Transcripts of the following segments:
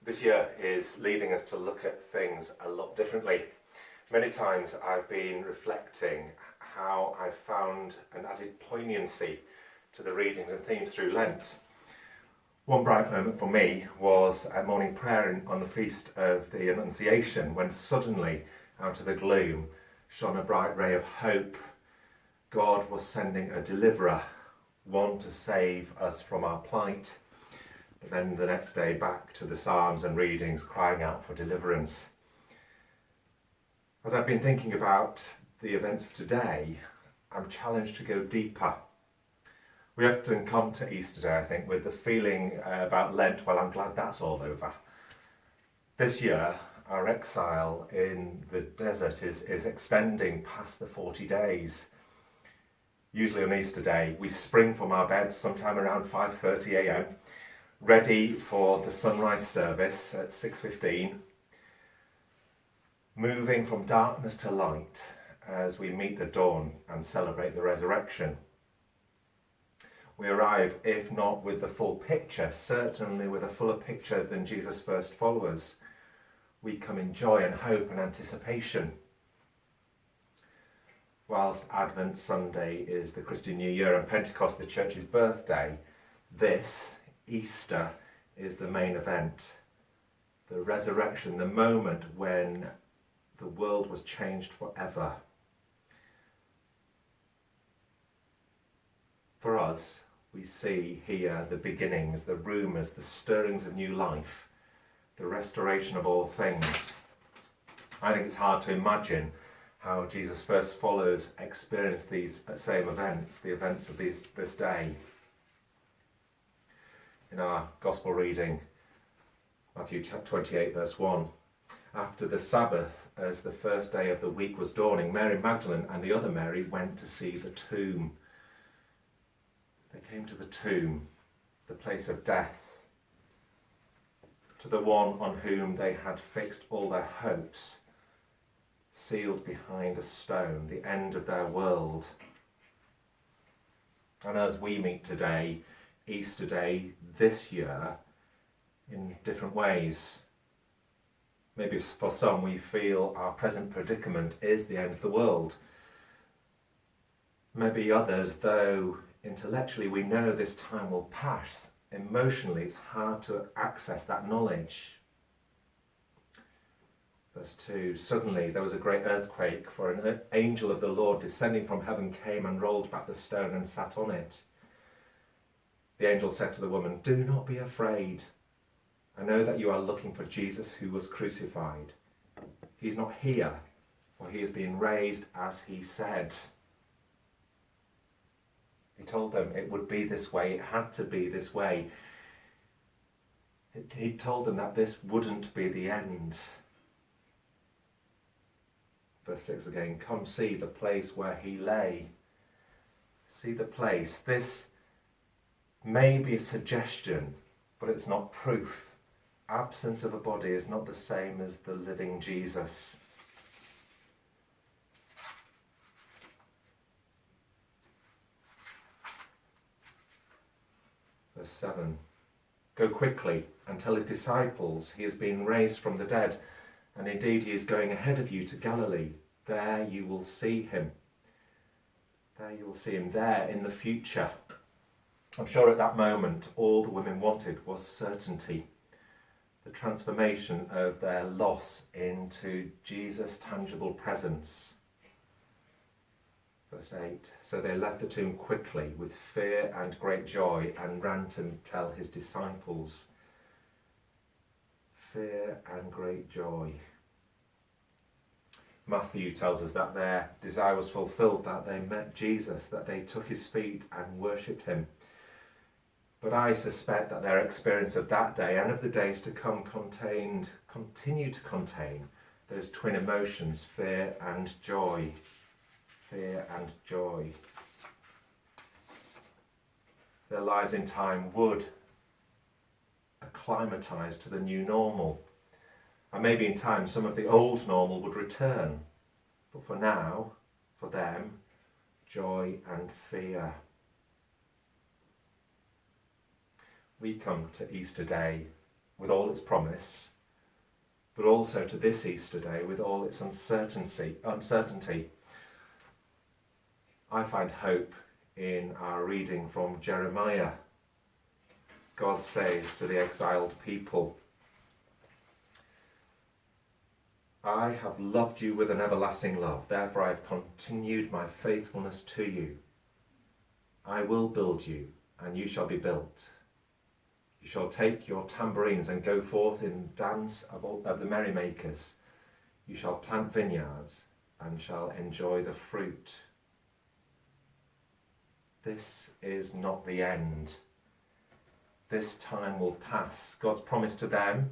This year is leading us to look at things a lot differently. Many times I've been reflecting how I've found an added poignancy to the readings and themes through Lent. One bright moment for me was at morning prayer on the Feast of the Annunciation, when suddenly, out of the gloom, shone a bright ray of hope. God was sending a deliverer, one to save us from our plight. But then the next day back to the Psalms and readings crying out for deliverance. As I've been thinking about the events of today, I'm challenged to go deeper. We often come to Easter Day, I think, with the feeling about Lent, well, I'm glad that's all over. This year, our exile in the desert is extending past the 40 days. Usually on Easter Day, we spring from our beds sometime around 5:30 a.m, ready for the sunrise service at 6:15, moving from darkness to light as we meet the dawn and celebrate the resurrection. We arrive, if not with the full picture, certainly with a fuller picture than Jesus' first followers. We come in joy and hope and anticipation. Whilst Advent Sunday is the Christian New Year and Pentecost the Church's birthday, this, Easter, is the main event. The resurrection, the moment when the world was changed forever. For us, we see here the beginnings, the rumours, the stirrings of new life, the restoration of all things. I think it's hard to imagine how Jesus' first followers experienced these same events, the events of this day. In our Gospel reading, Matthew 28 verse 1, after the Sabbath, as the first day of the week was dawning, Mary Magdalene and the other Mary went to see the tomb. They came to the tomb, the place of death, to the one on whom they had fixed all their hopes, sealed behind a stone, the end of their world. And as we meet today, Easter Day this year, in different ways. Maybe for some we feel our present predicament is the end of the world. Maybe others, though intellectually we know this time will pass, emotionally it's hard to access that knowledge. Verse 2, suddenly there was a great earthquake, for an angel of the Lord descending from heaven came and rolled back the stone and sat on it. The angel said to the woman, "Do not be afraid. I know that you are looking for Jesus who was crucified. He's not here, for he is being raised as he said." He told them it would be this way, it had to be this way. He told them that this wouldn't be the end. Verse 6 again, come see the place where he lay. See the place. This may be a suggestion, but it's not proof. Absence of a body is not the same as the living Jesus. Verse 7, go quickly and tell his disciples he has been raised from the dead, and indeed he is going ahead of you to Galilee. There you will see him. There you will see him, there in the future. I'm sure at that moment all the women wanted was certainty, the transformation of their loss into Jesus' tangible presence. Verse 8, so they left the tomb quickly with fear and great joy and ran to tell his disciples. Fear and great joy. Matthew tells us that their desire was fulfilled, that they met Jesus, that they took his feet and worshipped him. But I suspect that their experience of that day and of the days to come continue to contain those twin emotions, fear and joy. Fear and joy. Their lives in time would acclimatise to the new normal. And maybe in time some of the old normal would return. But for now, for them, joy and fear. We come to Easter Day with all its promise, but also to this Easter day with all its uncertainty. I find hope in our reading from Jeremiah. God says to the exiled people, I have loved you with an everlasting love, therefore I have continued my faithfulness to you. I will build you, and you shall be built. You shall take your tambourines and go forth in dance of the merrymakers. You shall plant vineyards and shall enjoy the fruit. This is not the end. This time will pass. God's promise to them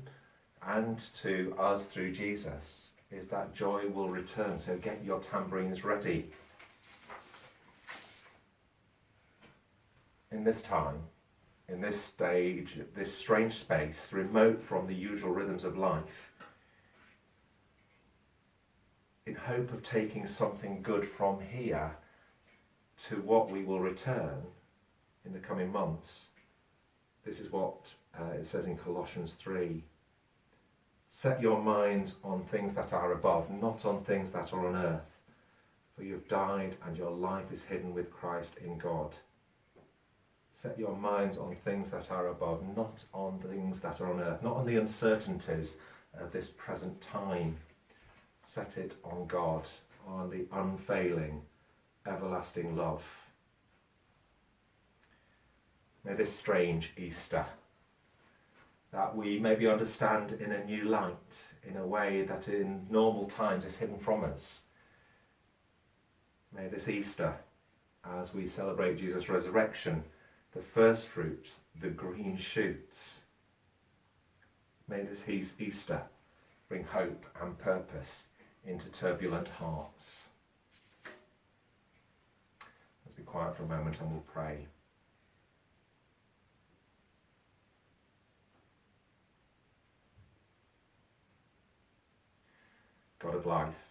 and to us through Jesus is that joy will return. So get your tambourines ready. In this time, in this stage, this strange space, remote from the usual rhythms of life, in hope of taking something good from here to what we will return in the coming months, this is what it says in Colossians 3. Set your minds on things that are above, not on things that are on earth. For you have died and your life is hidden with Christ in God. Set your minds on things that are above, not on things that are on earth, not on the uncertainties of this present time. Set it on God, on the unfailing, everlasting love. May this strange Easter, that we maybe understand in a new light, in a way that in normal times is hidden from us. May this Easter, as we celebrate Jesus' resurrection, the first fruits, the green shoots, may this Easter bring hope and purpose into turbulent hearts. Let's be quiet for a moment and we'll pray. God of life,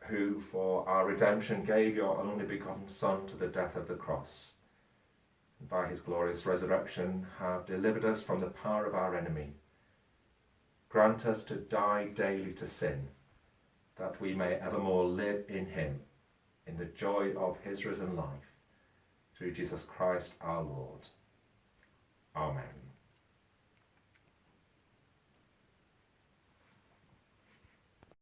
who for our redemption gave your only begotten Son to the death of the cross, and by his glorious resurrection have delivered us from the power of our enemy, grant us to die daily to sin, that we may evermore live in him, in the joy of his risen life, through Jesus Christ our Lord. Amen.